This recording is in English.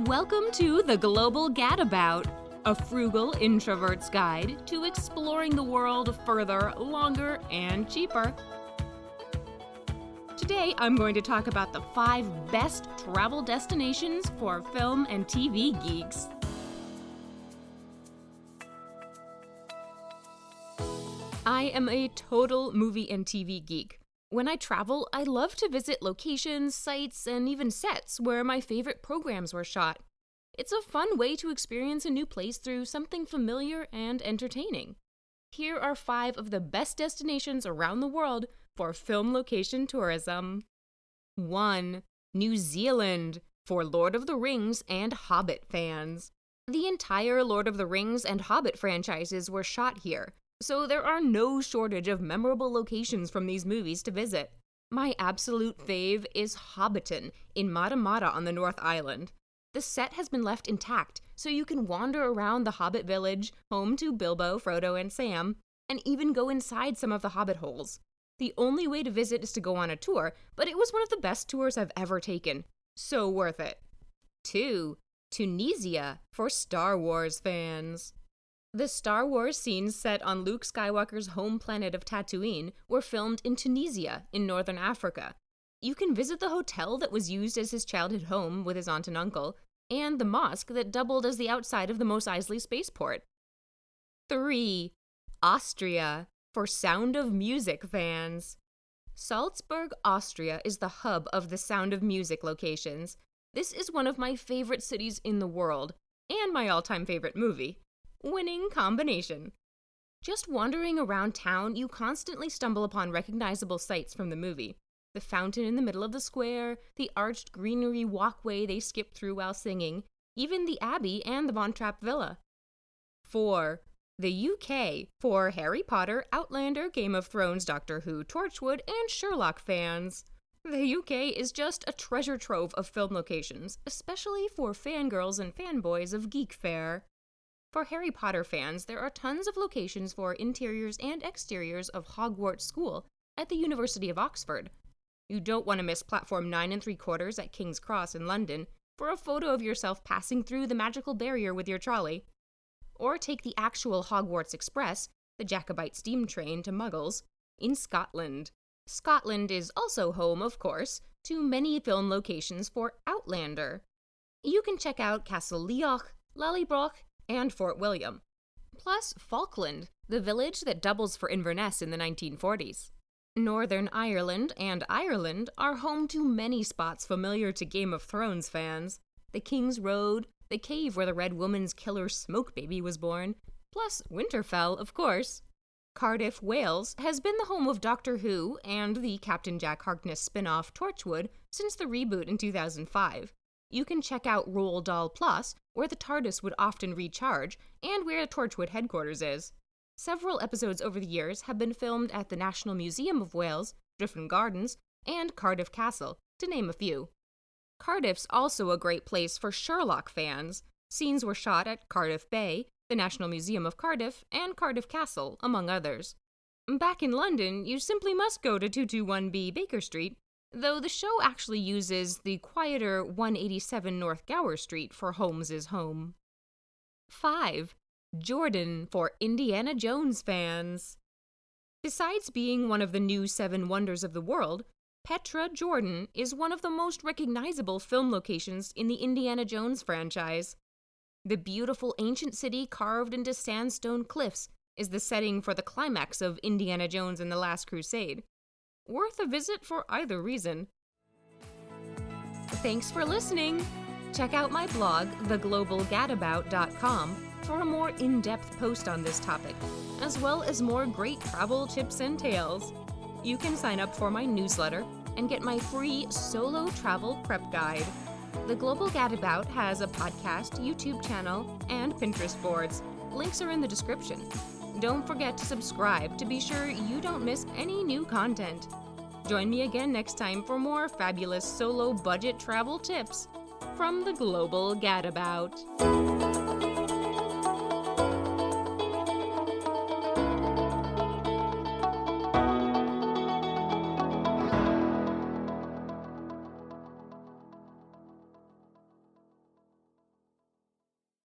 Welcome to the Global Gadabout, a frugal introvert's guide to exploring the world further, longer, and cheaper. Today, I'm going to talk about the 5 best travel destinations for film and TV geeks. I am a total movie and TV geek. When I travel, I love to visit locations, sites, and even sets where my favorite programs were shot. It's a fun way to experience a new place through something familiar and entertaining. Here are 5 of the best destinations around the world for film location tourism. 1. New Zealand, for Lord of the Rings and Hobbit fans. The entire Lord of the Rings and Hobbit franchises were shot here, so there are no shortage of memorable locations from these movies to visit. My absolute fave is Hobbiton in Matamata on the North Island. The set has been left intact, so you can wander around the Hobbit village, home to Bilbo, Frodo, and Sam, and even go inside some of the Hobbit holes. The only way to visit is to go on a tour, but it was one of the best tours I've ever taken. So worth it. 2. Tunisia, for Star Wars fans. The Star Wars scenes set on Luke Skywalker's home planet of Tatooine were filmed in Tunisia, in northern Africa. You can visit the hotel that was used as his childhood home with his aunt and uncle, and the mosque that doubled as the outside of the Mos Eisley spaceport. 3. Austria, for Sound of Music fans. Salzburg, Austria is the hub of the Sound of Music locations. This is one of my favorite cities in the world, and my all-time favorite movie. Winning combination. Just wandering around town, you constantly stumble upon recognizable sights from the movie. The fountain in the middle of the square, the arched greenery walkway they skip through while singing, even the Abbey and the Von Trapp Villa. 4. The UK, for Harry Potter, Outlander, Game of Thrones, Doctor Who, Torchwood, and Sherlock fans. The UK is just a treasure trove of film locations, especially for fangirls and fanboys of Geek Fair. For Harry Potter fans, there are tons of locations for interiors and exteriors of Hogwarts School at the University of Oxford. You don't want to miss platform 9 3/4 at King's Cross in London for a photo of yourself passing through the magical barrier with your trolley. Or take the actual Hogwarts Express, the Jacobite steam train to Muggles, in Scotland. Scotland is also home, of course, to many film locations for Outlander. You can check out Castle Leoch, Lallybroch, and Fort William. Plus Falkland, the village that doubles for Inverness in the 1940s. Northern Ireland and Ireland are home to many spots familiar to Game of Thrones fans. The King's Road, the cave where the Red Woman's killer Smoke Baby was born, plus Winterfell, of course. Cardiff, Wales has been the home of Doctor Who and the Captain Jack Harkness spin-off Torchwood since the reboot in 2005. You can check out Roald Dahl Plus, where the TARDIS would often recharge, and where Torchwood headquarters is. Several episodes over the years have been filmed at the National Museum of Wales, Griffin Gardens, and Cardiff Castle, to name a few. Cardiff's also a great place for Sherlock fans. Scenes were shot at Cardiff Bay, the National Museum of Cardiff, and Cardiff Castle, among others. Back in London, you simply must go to 221B Baker Street, though the show actually uses the quieter 187 North Gower Street for Holmes's home. 5. Jordan, for Indiana Jones fans. Besides being one of the new 7 wonders of the world, Petra, Jordan is one of the most recognizable film locations in the Indiana Jones franchise. The beautiful ancient city carved into sandstone cliffs is the setting for the climax of Indiana Jones and the Last Crusade. Worth a visit for either reason. Thanks for listening! Check out my blog, theglobalgadabout.com, for a more in-depth post on this topic, as well as more great travel tips and tales. You can sign up for my newsletter and get my free solo travel prep guide. The Global Gadabout has a podcast, YouTube channel, and Pinterest boards. Links are in the description. Don't forget to subscribe to be sure you don't miss any new content. Join me again next time for more fabulous solo budget travel tips from the Global Gadabout.